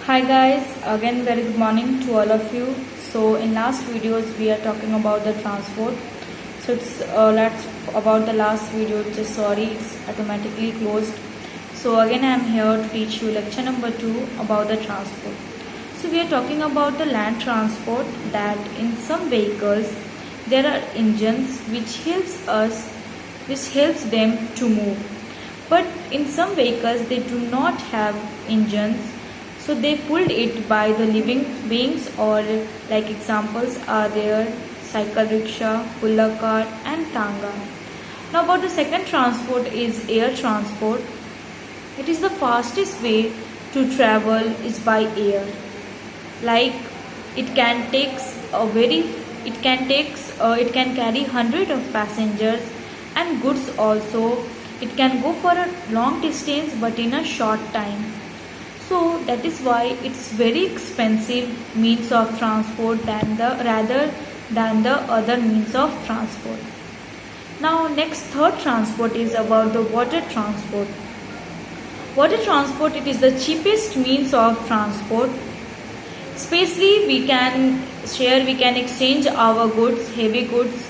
Hi guys, again very good morning to all of you. So in last videos we are talking about the transport. So it's let's about the last video. Just sorry, it's automatically closed. So again I am here to teach you lecture number 2 about the transport. So we are talking about the land transport, that in some vehicles there are engines which helps them to move. But in some vehicles they do not have engines, so they pulled it by the living beings, or like examples are there cycle rickshaw, puller cart and tanga. Now about the second transport is air transport. It is the fastest way to travel is by air. Like it can takes a very it can carry hundred of passengers and goods also. It can go for a long distance but in a short time. So that is why it's very expensive means of transport rather than the other means of transport. Now next third transport is about the water transport. Water transport, it is the cheapest means of transport. Especially we can exchange our goods, heavy goods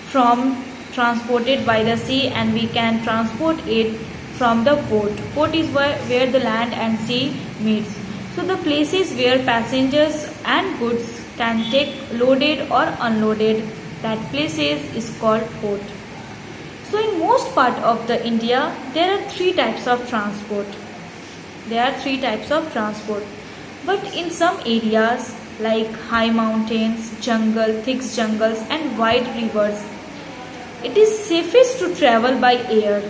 from transported by the sea, and we can transport it from the port. Port is where the land and sea meets. So the places where passengers and goods can take loaded or unloaded, that places is called port. So in most part of the India there are three types of transport. But in some areas like high mountains, thick jungles and wide rivers, it is safest to travel by air.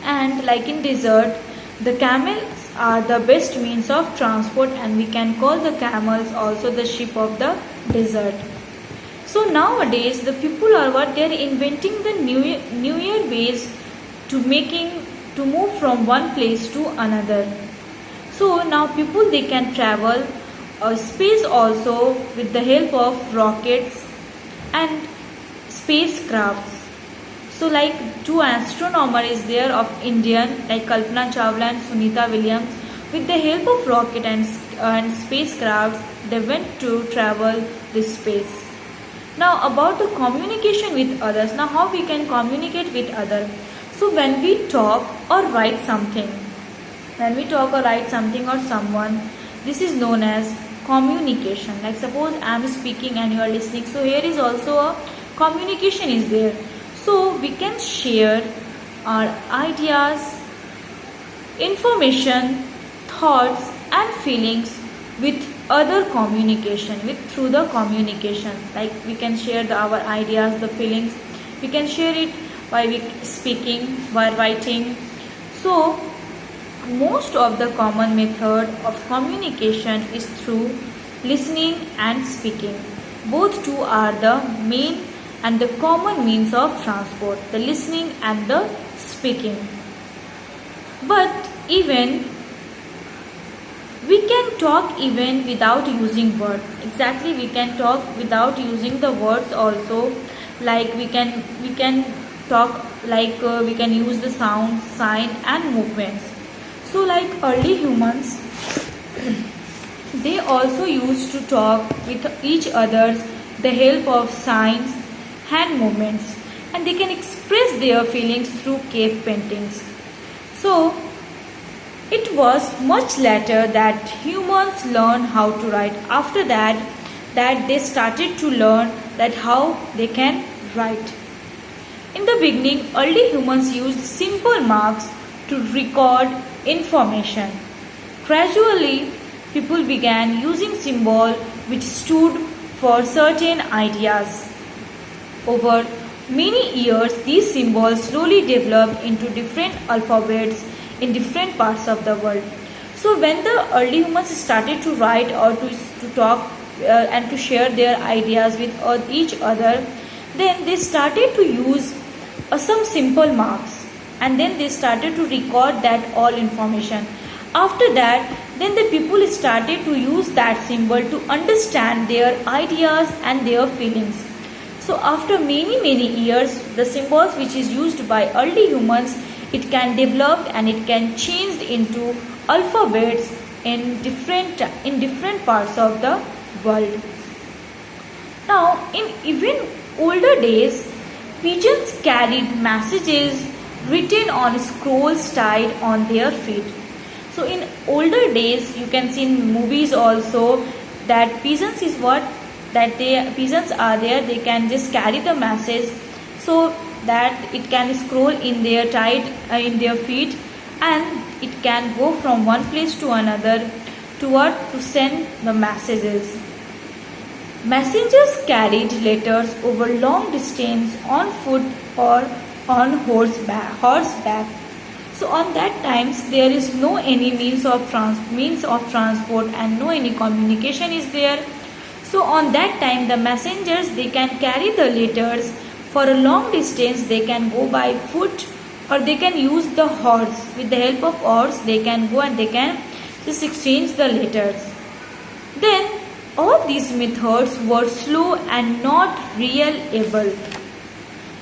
And like in desert, the camels are the best means of transport, and we can call the camels also the sheep of the desert. So nowadays the people are they're inventing the newer ways to move from one place to another. So now people they can travel space also with the help of rockets and spacecrafts. So like two astronomers is there of Indian, like Kalpana Chawla and Sunita Williams. With the help of rocket and spacecrafts, they went to travel this space. Now about the communication with others. Now how we can communicate with others? So when we talk or write something, or someone, this is known as communication. Like suppose I am speaking and you are listening. So here is also a communication is there. So we can share our ideas, information, thoughts and feelings with other through the communication. Like we can share our ideas, the feelings. We can share it by speaking, by writing. So most of the common method of communication is through listening and speaking. Both two are the main and the common means of transport, the listening and the speaking. But even we can talk even without using words. Exactly, we can talk without using the words also. Like we can talk like we can use the sound, sign and movements. So like early humans, they also used to talk with each other the help of signs, hand movements, and they can express their feelings through cave paintings. So it was much later that humans learned how to write. After that they started to learn that how they can write. In the beginning, early humans used simple marks to record information. Gradually, people began using symbols which stood for certain ideas. Over many years, these symbols slowly developed into different alphabets in different parts of the world. So when the early humans started to write or to talk and to share their ideas with each other, then they started to use some simple marks, and then they started to record that all information. After that, then the people started to use that symbol to understand their ideas and their feelings. So after many years, the symbols which is used by early humans, it can develop and it can change into alphabets in different parts of the world. Now, in even older days, pigeons carried messages written on scrolls tied on their feet. So, in older days, you can see in movies also that pigeons is what that pigeons are there. They can just carry the message so that it can scroll in their tied in their feet, and it can go from one place to another to send the messages. Messengers carried letters over long distance on foot or on horseback. So on that times there is no any means of transport and no any communication is there. So on that time the messengers, they can carry the letters for a long distance. They can go by foot or they can use the horse. With the help of horse they can go and they can just exchange the letters. Then all these methods were slow and not reliable.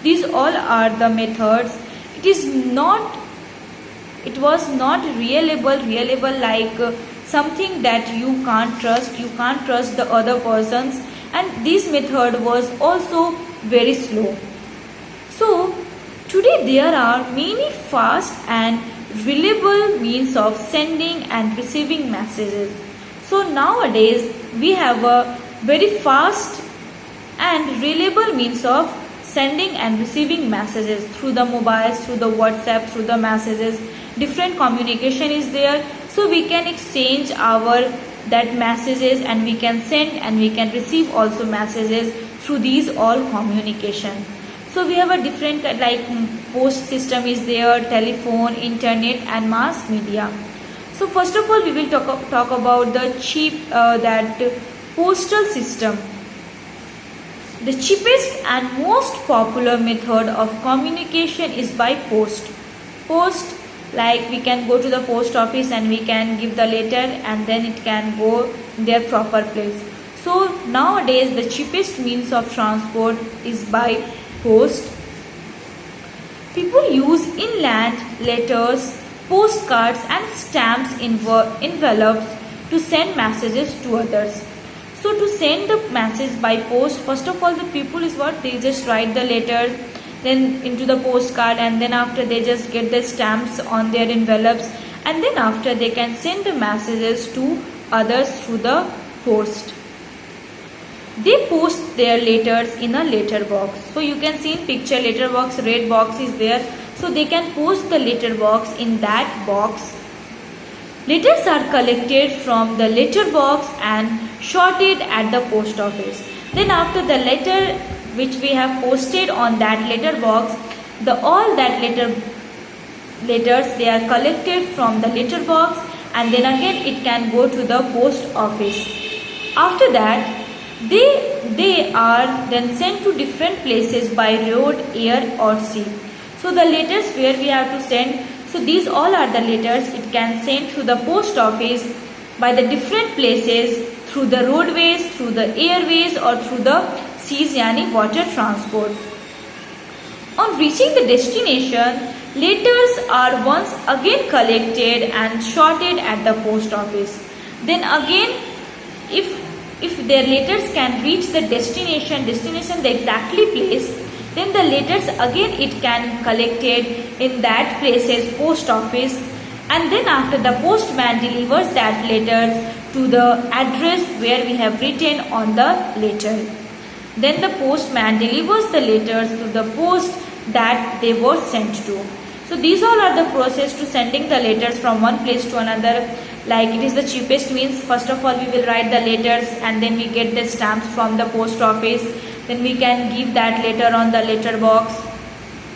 These all are the methods. It was not reliable like something that you can't trust the other persons, and this method was also very slow. So today there are many fast and reliable means of sending and receiving messages. So nowadays we have a very fast and reliable means of sending and receiving messages through the mobiles, through the WhatsApp, through the messages. Different communication is there, so we can exchange our that messages, and we can send and we can receive also messages through these all communication. So we have a different like post system is there, telephone, internet and mass media. So first of all we will talk about the that postal system. The cheapest and most popular method of communication is by post. Post, like we can go to the post office and we can give the letter and then it can go in their proper place. So nowadays the cheapest means of transport is by post. People use inland letters, postcards and stamps envelopes to send messages to others. So to send the message by post, first of all the people is what they just write the letter then into the postcard, and then after they just get the stamps on their envelopes, and then after they can send the messages to others through the post. They post their letters in a letter box. So you can see in picture letter box, red box is there. So they can post the letter box in that box. Letters are collected from the letter box and sorted at the post office. Then after the letter which we have posted on that letter box, all that letters they are collected from the letter box, and then again it can go to the post office. After that they are then sent to different places by road, air or sea. So the letters where we have to send, so these all are the letters it can send to the post office by the different places, through the roadways, through the airways or through the seas, yani water transport. On reaching the destination, letters are once again collected and sorted at the post office. Then again, if their letters can reach the destination the exactly place, then the letters again it can collected in that place's post office, and then after the postman delivers that letter to the address where we have written on the letter. Then the postman delivers the letters to the post that they were sent to. So these all are the process to sending the letters from one place to another. Like it is the cheapest means. First of all we will write the letters and then we get the stamps from the post office. Then we can give that letter on the letter box.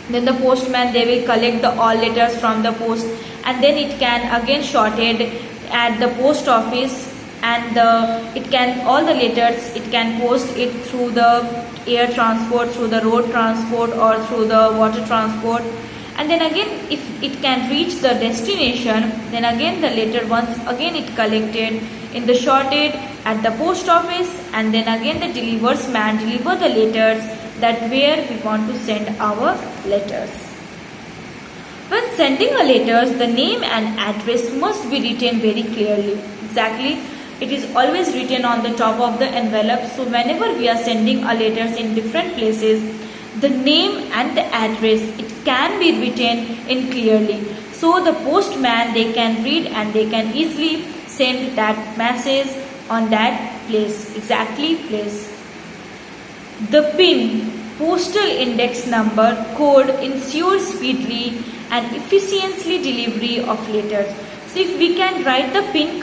Then the postman they will collect the all letters from the post, and then it can again sorted at the post office, and it can all the letters it can post it through the air transport, through the road transport or through the water transport. And then again if it can reach the destination, then again the letter once again it collected in the sorted at the post office, and then again the delivers man deliver the letters that where we want to send our letters. When sending a letter, the name and address must be written very clearly. Exactly, it is always written on the top of the envelope. So whenever we are sending a letters in different places, the name and the address, it can be written in clearly. So the postman, they can read and they can easily send that message on that place, exactly place. The PIN, postal index number code, ensures speedily and efficiently delivery of letters. So if we can write the PIN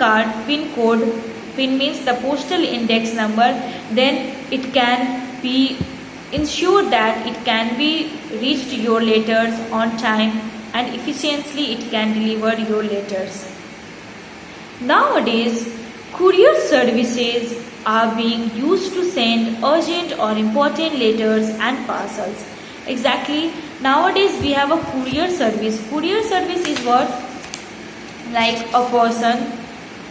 code, PIN means the postal index number, then it can be ensure that it can be reached your letters on time and efficiently it can deliver your letters. Nowadays, courier services are being used to send urgent or important letters and parcels. Exactly, nowadays we have a courier service. Courier service is what? Like a person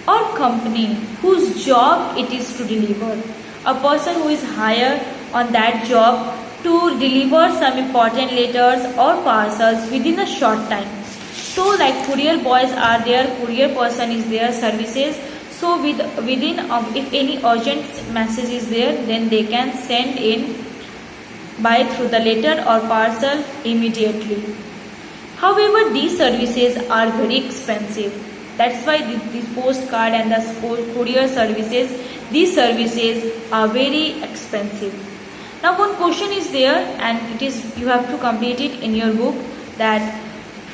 or company whose job it is to deliver. A person who is hired on that job to deliver some important letters or parcels within a short time. So like courier boys are there, courier person is there, services. So within if any urgent message is there, then they can send in by through the letter or parcel immediately. However, these services are very expensive. That's why these postcard and the courier services, these services are very expensive. Now one question is there and it is you have to complete it in your book, that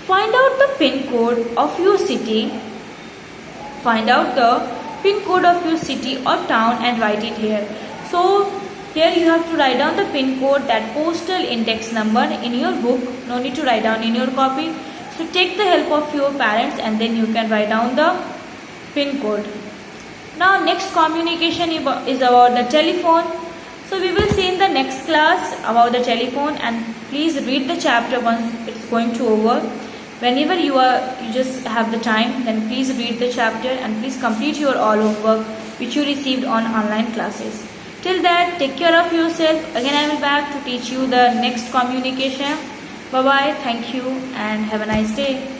find out the PIN code of your city. Find out the PIN code of your city or town and write it here. So here you have to write down the PIN code, that postal index number in your book. No need to write down in your copy. So take the help of your parents and then you can write down the PIN code. Now next communication is about the telephone. So we will see in the next class about the telephone, and please read the chapter once it's going to over. Whenever you just have the time, then please read the chapter and please complete your all homework which you received on online classes. Till that, take care of yourself. Again, I will back to teach you the next communication. Bye bye. Thank you and have a nice day.